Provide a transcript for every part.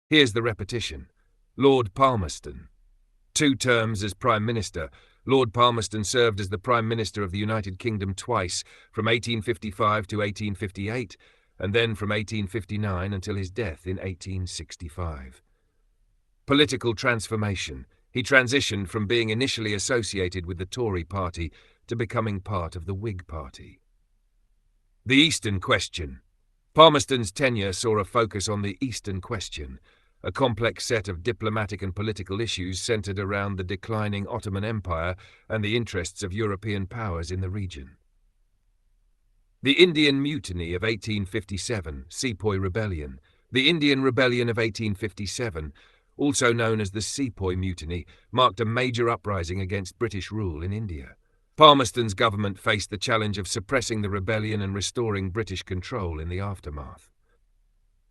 Here's the repetition. Lord Palmerston. 2 terms as Prime Minister, Lord Palmerston served as the Prime Minister of the United Kingdom twice, from 1855 to 1858, and then from 1859 until his death in 1865. Political transformation. He transitioned from being initially associated with the Tory party to becoming part of the Whig Party. The Eastern Question. Palmerston's tenure saw a focus on the Eastern Question, a complex set of diplomatic and political issues centered around the declining Ottoman Empire and the interests of European powers in the region. The Indian Mutiny of 1857, Sepoy Rebellion. The Indian Rebellion of 1857, also known as the Sepoy Mutiny, marked a major uprising against British rule in India. Palmerston's government faced the challenge of suppressing the rebellion and restoring British control in the aftermath.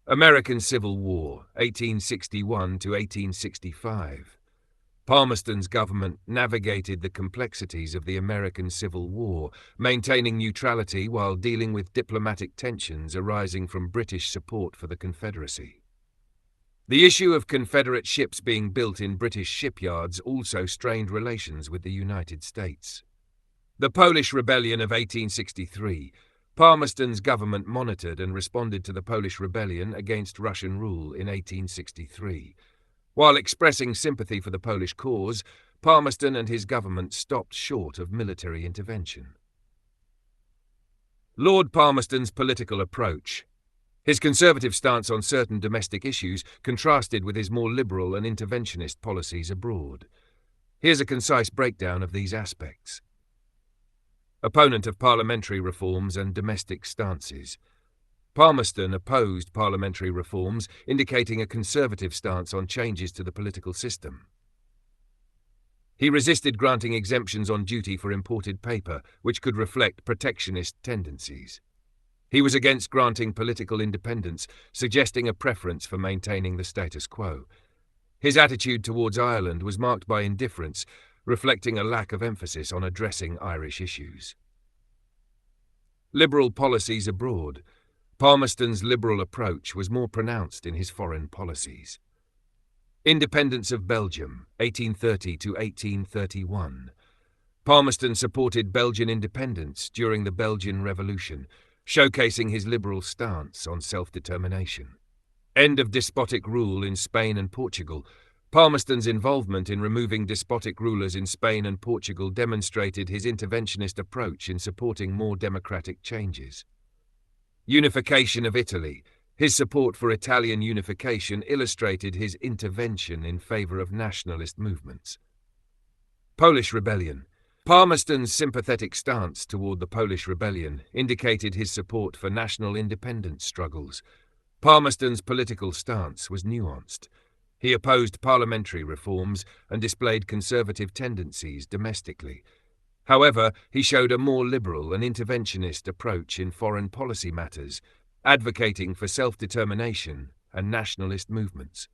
American Civil War, 1861 to 1865. Palmerston's government navigated the complexities of the American Civil War, maintaining neutrality while dealing with diplomatic tensions arising from British support for the Confederacy. The issue of Confederate ships being built in British shipyards also strained relations with the United States. The Polish Rebellion of 1863. Palmerston's government monitored and responded to the Polish Rebellion against Russian rule in 1863. While expressing sympathy for the Polish cause, Palmerston and his government stopped short of military intervention. Lord Palmerston's political approach. His conservative stance on certain domestic issues contrasted with his more liberal and interventionist policies abroad. Here's a concise breakdown of these aspects. Opponent of parliamentary reforms and domestic stances. Palmerston opposed parliamentary reforms, indicating a conservative stance on changes to the political system. He resisted granting exemptions on duty for imported paper, which could reflect protectionist tendencies. He was against granting political independence, suggesting a preference for maintaining the status quo. His attitude towards Ireland was marked by indifference, reflecting a lack of emphasis on addressing Irish issues. Liberal policies abroad. Palmerston's liberal approach was more pronounced in his foreign policies. Independence of Belgium, 1830 to 1831. Palmerston supported Belgian independence during the Belgian Revolution, showcasing his liberal stance on self-determination. End of despotic rule in Spain and Portugal. Palmerston's involvement in removing despotic rulers in Spain and Portugal demonstrated his interventionist approach in supporting more democratic changes. Unification of Italy. His support for Italian unification illustrated his intervention in favor of nationalist movements. Polish Rebellion. Palmerston's sympathetic stance toward the Polish Rebellion indicated his support for national independence struggles. Palmerston's political stance was nuanced. He opposed parliamentary reforms and displayed conservative tendencies domestically. However, he showed a more liberal and interventionist approach in foreign policy matters, advocating for self-determination and nationalist movements.